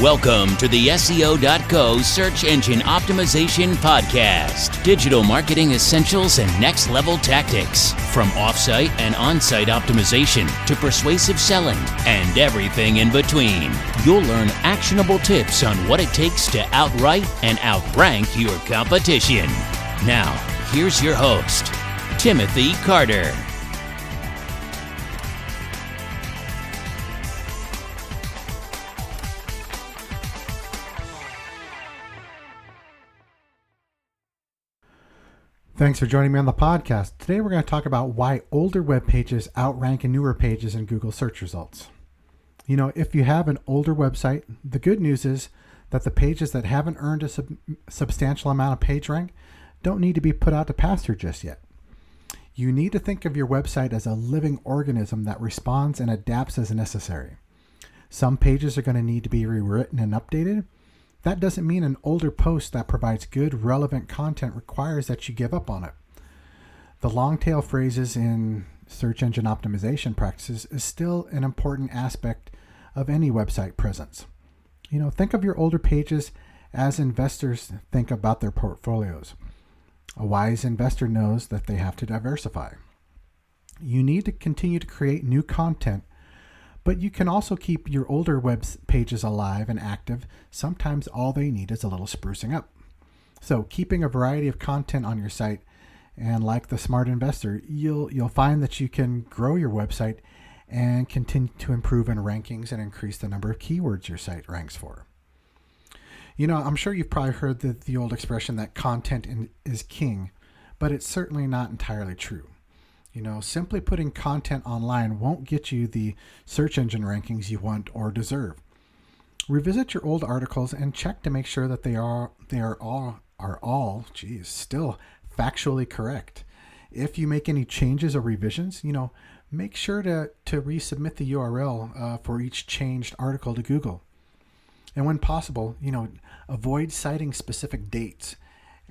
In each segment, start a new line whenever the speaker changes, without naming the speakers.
Welcome to the SEO.co Search Engine Optimization Podcast. Digital marketing essentials and next level tactics. From offsite and on-site optimization to persuasive selling and everything in between. You'll learn actionable tips on what it takes to outright and outrank your competition. Now, here's your host, Timothy Carter.
Thanks for joining me on the podcast. Today we're going to talk about why older web pages outrank newer pages in Google search results. You know, if you have an older website, the good news is that the pages that haven't earned a substantial amount of page rank don't need to be put out to pasture just yet. You need to think of your website as a living organism that responds and adapts as necessary. Some pages are going to need to be rewritten and updated. That doesn't mean an older post that provides good, relevant content requires that you give up on it. The long tail phrases in search engine optimization practices is still an important aspect of any website presence. You know, think of your older pages as investors think about their portfolios. A wise investor knows that they have to diversify. You need to continue to create new content, but you can also keep your older web pages alive and active. Sometimes all they need is a little sprucing up. So keeping a variety of content on your site, and like the smart investor, you'll find that you can grow your website and continue to improve in rankings and increase the number of keywords your site ranks for. You know, I'm sure you've probably heard the old expression that content is king, but it's certainly not entirely true. You know, simply putting content online won't get you the search engine rankings you want or deserve. Revisit your old articles and check to make sure that they are all still factually correct. If you make any changes or revisions, you know, make sure to resubmit the URL for each changed article to Google. And when possible, you know, avoid citing specific dates.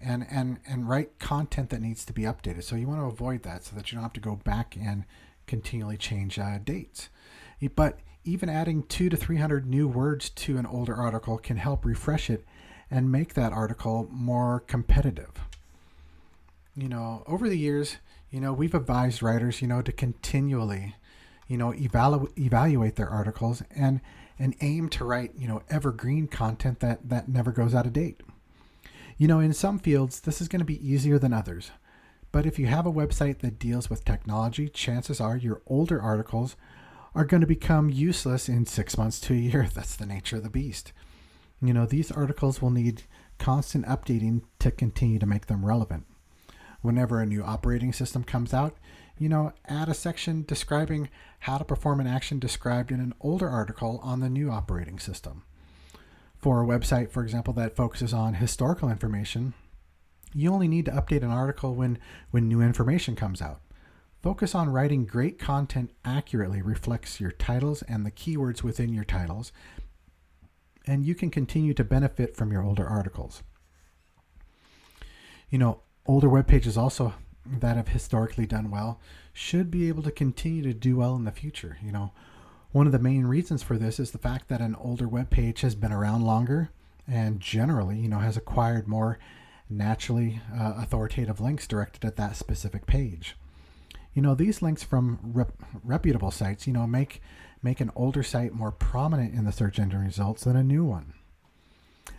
And write content that needs to be updated. So you want to avoid that so that you don't have to go back and continually change dates. But even adding 200 to 300 new words to an older article can help refresh it and make that article more competitive. You know, over the years, you know, we've advised writers, you know, to continually, you know, evaluate their articles and aim to write, you know, evergreen content that never goes out of date. You know, in some fields, this is going to be easier than others. But if you have a website that deals with technology, chances are your older articles are going to become useless in 6 months to a year. That's the nature of the beast. You know, these articles will need constant updating to continue to make them relevant. Whenever a new operating system comes out, you know, add a section describing how to perform an action described in an older article on the new operating system. For a website, for example, that focuses on historical information, you only need to update an article when new information comes out. Focus on writing great content accurately reflects your titles and the keywords within your titles, and you can continue to benefit from your older articles. You know, older web pages also that have historically done well should be able to continue to do well in the future. You know, one of the main reasons for this is the fact that an older web page has been around longer and generally, you know, has acquired more naturally authoritative links directed at that specific page. You know, these links from reputable sites, you know, make an older site more prominent in the search engine results than a new one.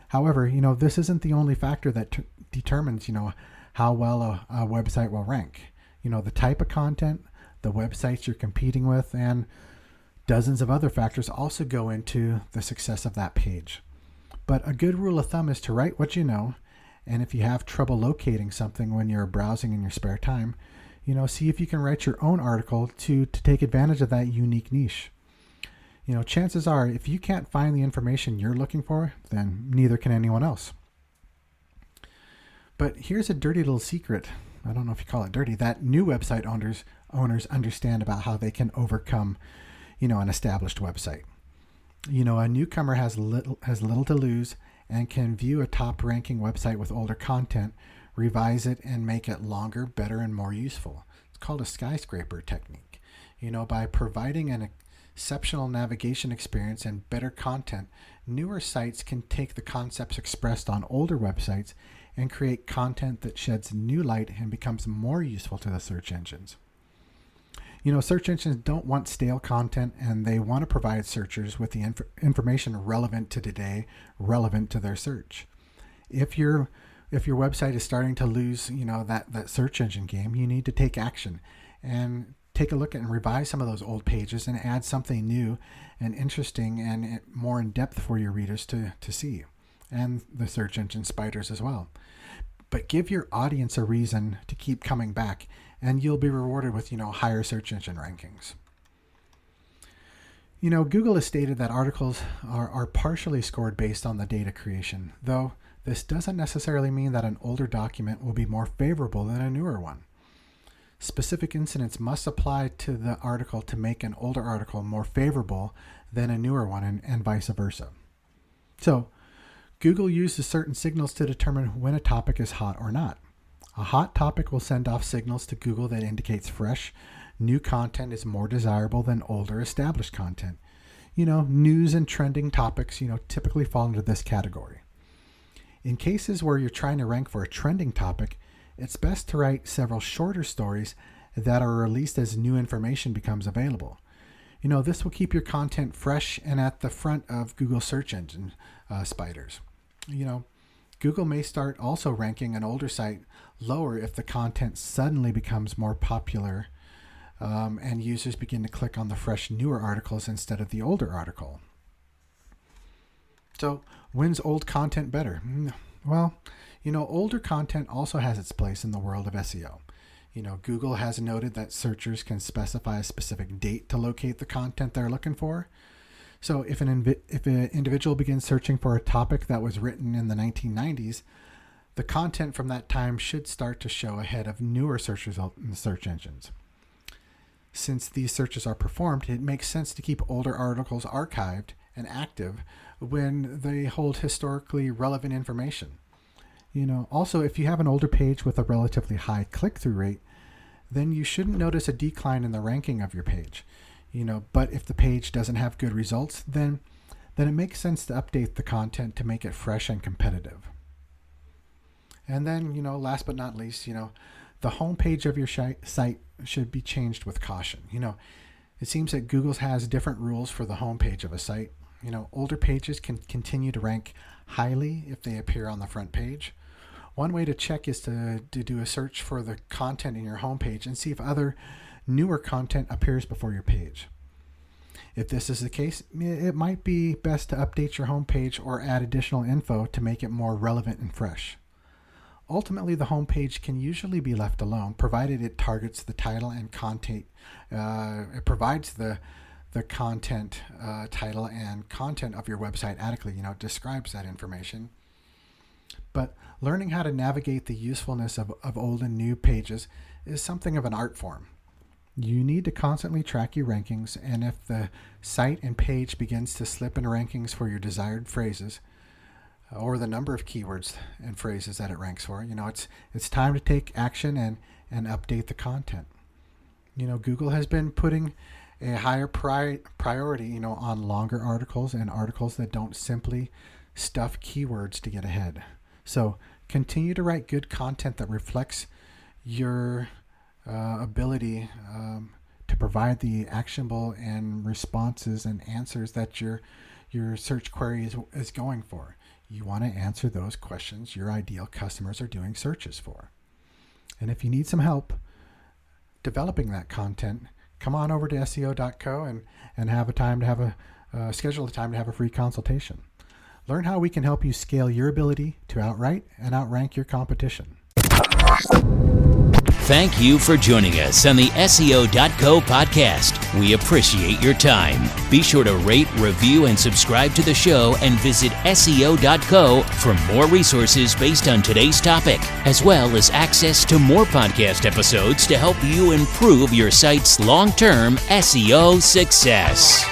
However, you know, this isn't the only factor that determines, you know, how well a website will rank. You know, the type of content, the websites you're competing with, and dozens of other factors also go into the success of that page. But a good rule of thumb is to write what you know, and if you have trouble locating something when you're browsing in your spare time, you know, see if you can write your own article to take advantage of that unique niche. You know, chances are if you can't find the information you're looking for, then neither can anyone else. But here's a dirty little secret. I don't know if you call it dirty, that new website owners understand about how they can overcome, you know, an established website. You know, a newcomer has little to lose and can view a top ranking website with older content, revise it, and make it longer, better, and more useful. It's called a skyscraper technique. You know, by providing exceptional navigation experience, and better content, newer sites can take the concepts expressed on older websites and create content that sheds new light and becomes more useful to the search engines. Search engines don't want stale content, and they want to provide searchers with the information relevant to today, relevant to their search. If your website is starting to lose, that search engine game, you need to take action and take a look at and revise some of those old pages and add something new and interesting and more in depth for your readers to see, and the search engine spiders as well. But give your audience a reason to keep coming back, and you'll be rewarded with, higher search engine rankings. Google has stated that articles are partially scored based on the data creation, though this doesn't necessarily mean that an older document will be more favorable than a newer one. Specific incidents must apply to the article to make an older article more favorable than a newer one, and vice versa. So, Google uses certain signals to determine when a topic is hot or not. A hot topic will send off signals to Google that indicates fresh, new content is more desirable than older, established content. News and trending topics, typically fall into this category. In cases where you're trying to rank for a trending topic, it's best to write several shorter stories that are released as new information becomes available. This will keep your content fresh and at the front of Google search engine spiders. Google may start also ranking an older site lower if the content suddenly becomes more popular and users begin to click on the fresh, newer articles instead of the older article. So, when's old content better? Well, older content also has its place in the world of SEO. Google has noted that searchers can specify a specific date to locate the content they're looking for. So if an individual begins searching for a topic that was written in the 1990s, the content from that time should start to show ahead of newer search results in the search engines. Since these searches are performed, it makes sense to keep older articles archived and active when they hold historically relevant information. Also, if you have an older page with a relatively high click-through rate, then you shouldn't notice a decline in the ranking of your page. But if the page doesn't have good results, then it makes sense to update the content to make it fresh and competitive. And then, last but not least, the homepage of your site should be changed with caution. It seems that Google has different rules for the homepage of a site. Older pages can continue to rank highly if they appear on the front page. One way to check is to do a search for the content in your homepage and see if other newer content appears before your page. If this is the case, it might be best to update your homepage or add additional info to make it more relevant and fresh. Ultimately, the homepage can usually be left alone, provided it targets the title and content. It provides the content, title and content of your website adequately. It describes that information. But learning how to navigate the usefulness of old and new pages is something of an art form. You need to constantly track your rankings, and if the site and page begins to slip in rankings for your desired phrases, or the number of keywords and phrases that it ranks for, it's time to take action and update the content. Google has been putting a higher priority, on longer articles and articles that don't simply stuff keywords to get ahead. So continue to write good content that reflects your ability to provide the actionable and responses and answers that your search query is going for. You want to answer those questions your ideal customers are doing searches for. And if you need some help developing that content, come on over to SEO.co and have a time to have schedule a time to have a free consultation. Learn how we can help you scale your ability to outwrite and outrank your competition.
Thank you for joining us on the SEO.co podcast. We appreciate your time. Be sure to rate, review, and subscribe to the show, and visit SEO.co for more resources based on today's topic, as well as access to more podcast episodes to help you improve your site's long-term SEO success.